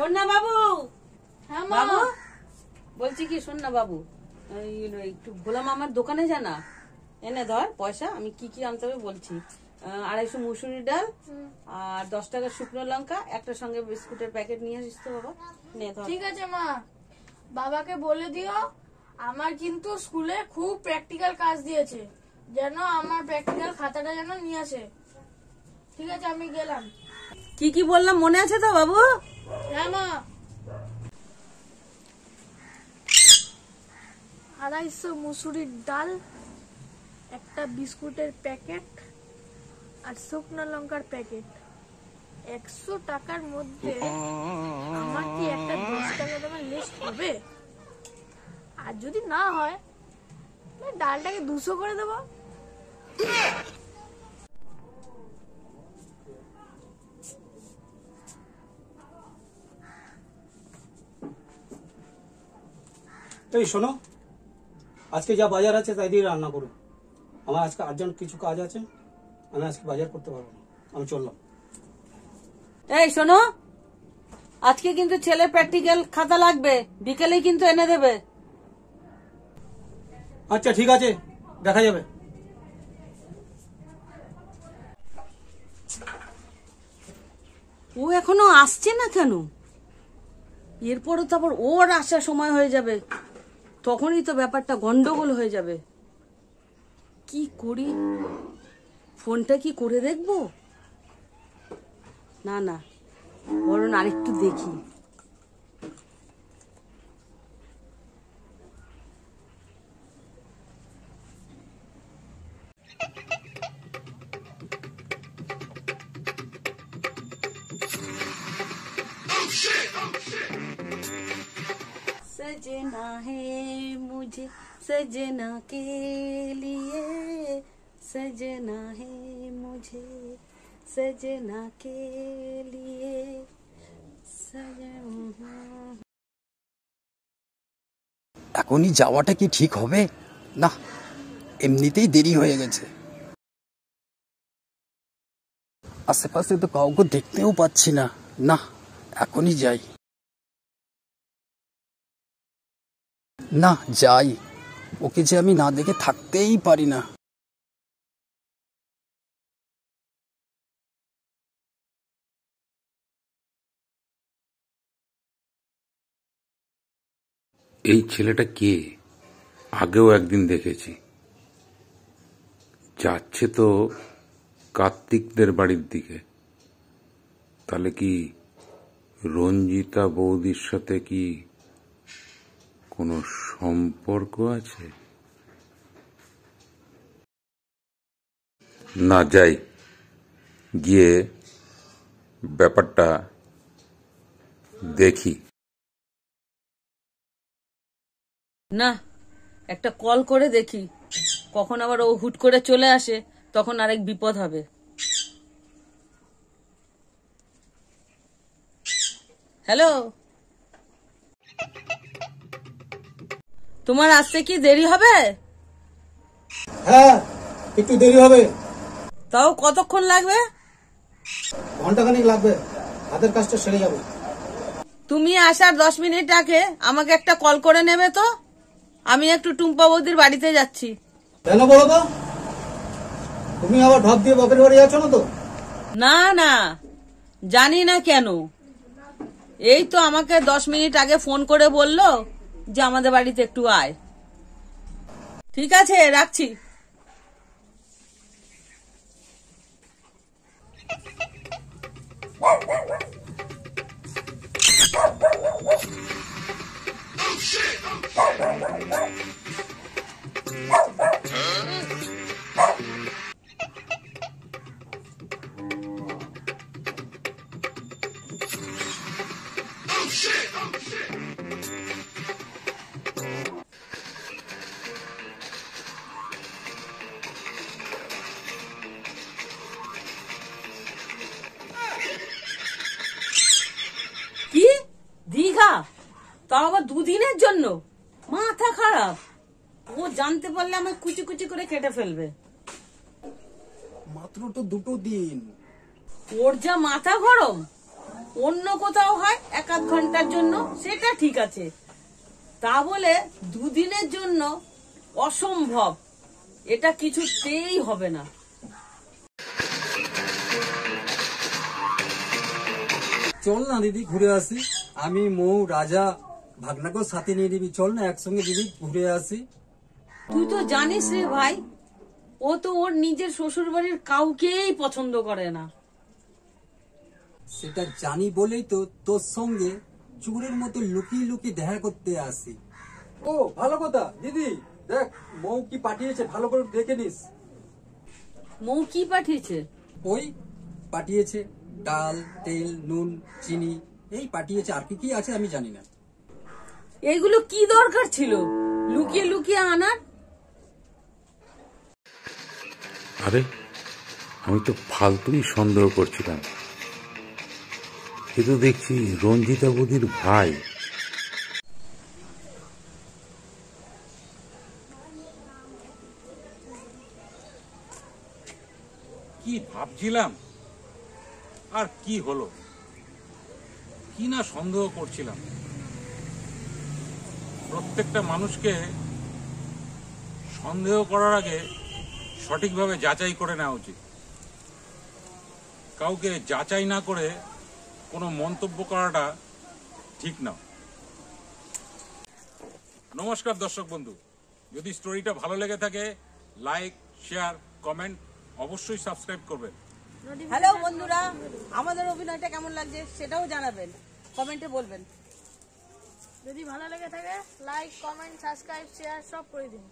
শোন না বাবু। হ্যাঁ বাবু বলছি কি, শোন না বাবু, একটু গোলাম আমার দোকানে জানা, এনে ধর পয়সা, আমি কি কি আনতে হবে বলছি। 250 মুসুরি ডাল আর 10 টাকা শুকনো লঙ্কা, একটা সঙ্গে বিস্কুটের প্যাকেট নিয়ে আসিস তো বাবা। নে ধর। ঠিক আছে মা, বাবাকে বলে দিও আমার কিন্তু স্কুলে খুব প্র্যাকটিক্যাল কাজ দিয়েছে, যেন আমার প্র্যাকটিক্যাল খাতাটা যেন নিয়ে আসে। ঠিক আছে, আমি গেলাম। কি কি বললাম মনে আছে তো বাবু? হ্যাঁ মা। 250 মুসুরির ডাল, একটা বিস্কুটের প্যাকেট আর শুকনো লঙ্কার প্যাকেট। 100 টাকার মধ্যে আমার কি একটা 10 টাকা দামের লিস্ট হবে? আর যদি না হয় ডালটাকে 200 করে দেবো। এই শোনো, আজকে যা বাজার আছে তাই দিয়ে রান্না করো। আমার আজকে আর্জেন্ট কিছু কাজ আছে, আমি আজকে বাজার করতে পারবো না, আমি চললাম। এই শোনো, আজকে কিন্তু ছেলে প্র্যাকটিক্যাল খাতা লাগবে, বিকেলেই কিন্তু এনে দেবে। আচ্ছা ঠিক আছে, দেখা যাবে। ও এখনো আসছে না কেন? এরপরে তো আবার ওর আসার সময় হয়ে যাবে, তখনই তো ব্যাপারটা গন্ডগোল হয়ে যাবে। কি করি, ফোনটা কি করে দেখবো? না না, বরং আরেকটু দেখি। सजना है मुझे सजना के लिए, सजना है मुझे सजना के लिए, सजना। এখনই যাওয়াটা কি ঠিক হবে? না, এমনিতেই দেরি হয়ে গেছে। আশেপাশে তো কাউকে দেখতেও পাচ্ছি না। না, এখনই যাই। না, যাই, ওকে যে আমি না দেখে থাকতেই পারি না। এই ছেলেটা কে? আগেও একদিন দেখেছি। যাচ্ছে তো কার্তিকদের বাড়ির দিকে। তাহলে কি রঞ্জিতা বৌদির সাথে কি কোনো সম্পর্ক আছে? না, যাই, গিয়ে ব্যাপারটা দেখি। না, একটা কল করে দেখি, কখন আবার ও হুট করে চলে আসে, তখন আরেক বিপদ হবে। হ্যালো, তোমার আসতে কি দেরি হবে? হ্যাঁ, একটু দেরি হবে। তাও কতক্ষণ লাগবে? ঘন্টাখানিক লাগবে, হাতের কাজটা সেরে যাবে। তুমি আসার 10 মিনিট আগে আমাকে একটা কল করে নেবে তো, আমি একটু টুম্পা বৌদির বাড়িতে যাচ্ছি। কেন বলো তো? তুমি আবার ঢপ দিয়ে বাপের বাড়ি যাচ্ছ না তো? না না, জানি না কেন, এই তো আমাকে 10 মিনিট আগে ফোন করে বললো যে আমাদের বাড়িতে একটু আয়। ঠিক আছে, রাখছি। কি দীঘা, তাও আবার 2 দিনের জন্য? মাথা খারাপ, ও জানতে পারলে আমায় কুচি কুচি করে কেটে ফেলবে। মাত্র তো 2 দিন। ওর যা মাথা গরম, অন্য কোথাও হয় 1-8 ঘন্টার জন্য, সেটা ঠিক আছে। তা বলে 2 দিনের জন্য অসম্ভব, এটা কিছুতেই হবে না। চল না দিদি ঘুরে আসি, আমি মৌ রাজা ভাগনাকেও সাথে নিয়ে নিবি, চল না একসঙ্গে দিদি ঘুরে আসি। তুই তো জানিস রে ভাই, ও তো ওর নিজের শ্বশুর বাড়ির কাউকেই পছন্দ করে না। সেটা জানি বলেই তো তোর সঙ্গে চোরের মতো লুকিয়ে লুকিয়ে দেখা করতে আসি। ও ভালো কথা দিদি, দেখ মৌ কি পাঠিয়েছে, ভালো করে দেখে নিস। মৌ কি পাঠিয়েছে? ওই পাঠিয়েছে ডাল, তেল, নুন, চিনি, এই পাঠিয়েছে, আর কি কি আছে আমি জানি না। এইগুলো কি দরকার ছিল লুকিয়ে লুকিয়ে আনার? আরে আমি তো ফালতুই সন্দেহ করছিলাম, কিন্তু দেখছি রঞ্জিতা বৌদির ভাই। কি ভাবছিলাম আর কি হলো, কি না সন্দেহ করছিলাম। প্রত্যেকটা মানুষকে সন্দেহ করার আগে সঠিকভাবে যাচাই করে নেওয়া উচিত। কাউকে যাচাই না করে কোনো মন্তব্য করাটা ঠিক না। নমস্কার দর্শক বন্ধু, যদি স্টোরিটা ভালো লেগে থাকে লাইক, শেয়ার, কমেন্ট অবশ্যই সাবস্ক্রাইব করবেন। হ্যালো বন্ধুরা, আমাদের অভিনয়টা কেমন লাগছে সেটাও জানাবেন, কমেন্টে বলবেন। যদি ভালো লেগে থাকে লাইক, কমেন্ট, সাবস্ক্রাইব, শেয়ার সব করে দিন।